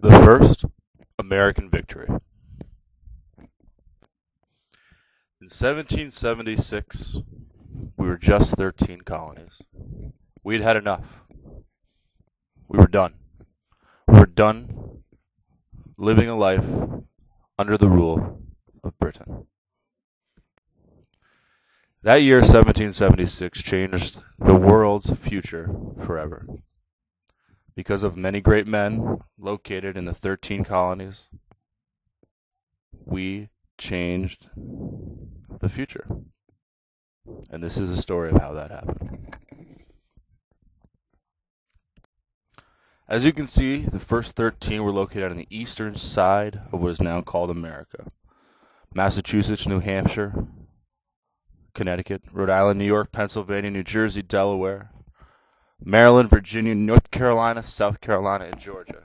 The first American victory. In 1776, we were just 13 colonies. We'd had enough. We were done. We were done living a life under the rule of Britain. That year, 1776, changed the world's future forever. Because of many great men located in the 13 colonies, we changed the future. And this is a story of how that happened. As you can see, the first 13 were located on the eastern side of what is now called America. Massachusetts, New Hampshire, Connecticut, Rhode Island, New York, Pennsylvania, New Jersey, Delaware, Maryland, Virginia, North Carolina, South Carolina, and Georgia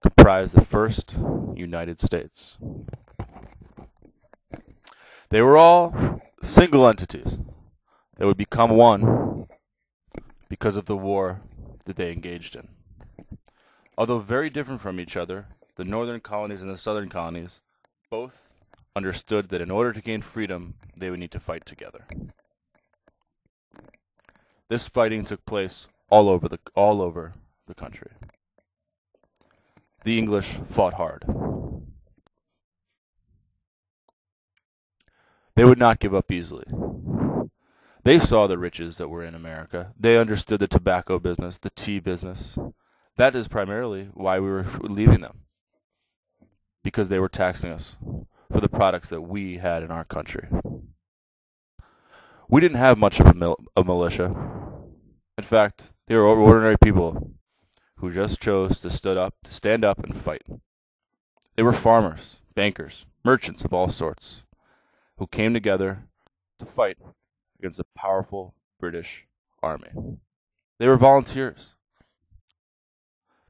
comprise the first United States. They were all single entities that would become one because of the war that they engaged in. Although very different from each other, the northern colonies and the southern colonies both understood that in order to gain freedom, they would need to fight together. This fighting took place all over the country. The English fought hard. They would not give up easily. They saw the riches that were in America. They understood the tobacco business, the tea business. That is primarily why we were leaving them, because they were taxing us for the products that we had in our country. We didn't have much of a militia. In fact, they were ordinary people who just chose to stand up and fight. They were farmers, bankers, merchants of all sorts, who came together to fight against a powerful British army. They were volunteers.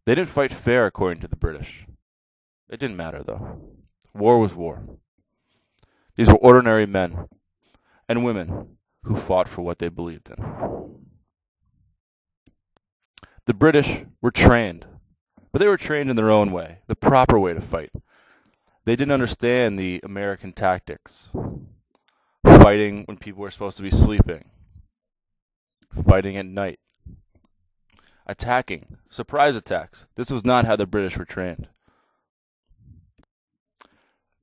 They didn't fight fair according to the British. It didn't matter, though. War was war. These were ordinary men and women who fought for what they believed in. The British were trained, but they were trained in their own way, the proper way to fight. They didn't understand the American tactics. Fighting when people were supposed to be sleeping. Fighting at night. Attacking. Surprise attacks. This was not how the British were trained.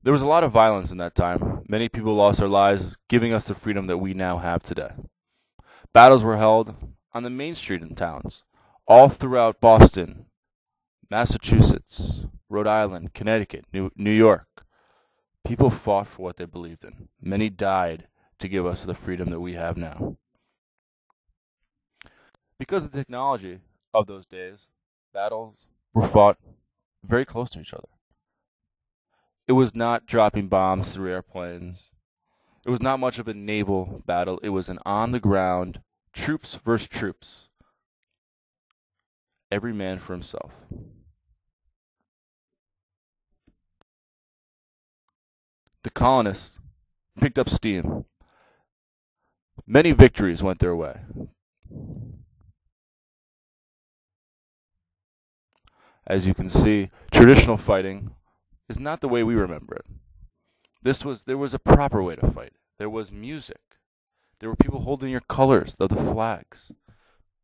There was a lot of violence in that time. Many people lost their lives, giving us the freedom that we now have today. Battles were held on the main street in towns, all throughout Boston, Massachusetts, Rhode Island, Connecticut, New York. People fought for what they believed in. Many died to give us the freedom that we have now. Because of the technology of those days, battles were fought very close to each other. It was not dropping bombs through airplanes. It was not much of a naval battle. It was an on-the-ground, troops versus troops. Every man for himself. The colonists picked up steam. Many victories went their way. As you can see, traditional fighting is not the way we remember it. There was a proper way to fight. There was music. There were people holding your colors, the flags.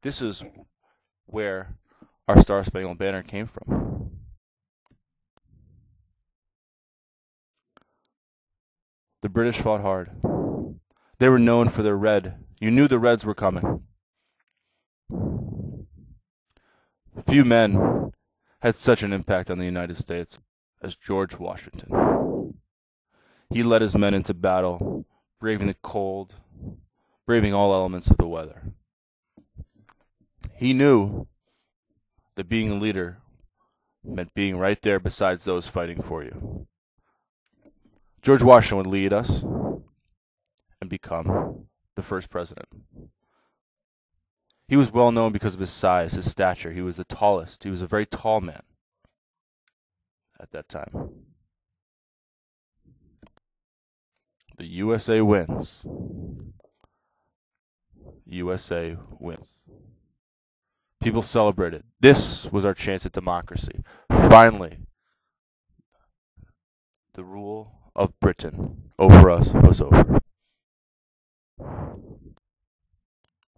This is where our Star-Spangled Banner came from. The British fought hard. They were known for their red. You knew the Reds were coming. Few men had such an impact on the United States as George Washington. He led his men into battle, braving the cold, braving all elements of the weather. He knew that being a leader meant being right there beside those fighting for you. George Washington would lead us and become the first president. He was well known because of his size, his stature. He was the tallest. He was a very tall man at that time. The USA wins. USA wins. People celebrated. This was our chance at democracy. Finally, the rule of Britain over us was over.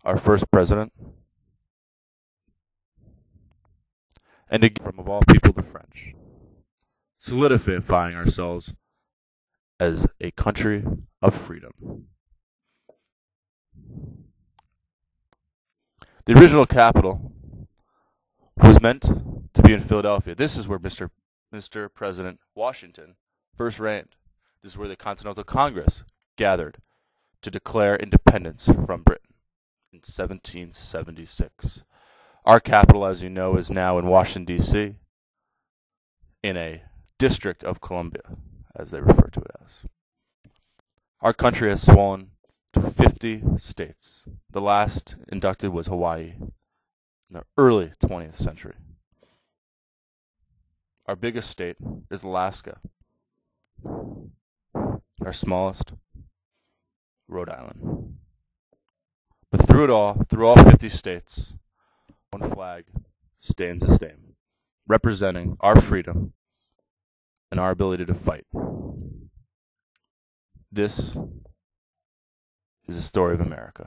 Our first president, and again, from of all people, the French, solidifying ourselves as a country of freedom. The original capital was meant to be in Philadelphia. This is where Mr. President Washington first reigned. This is where the Continental Congress gathered to declare independence from Britain in 1776. Our capital, as you know, is now in Washington, D.C., in a District of Columbia, as they refer to it as. Our country has swollen to 50 states. The last inducted was Hawaii in the early 20th century. Our biggest state is Alaska. Our smallest, Rhode Island. But through it all, through all 50 states, one flag stands the same, representing our freedom and our ability to fight. This is the story of America.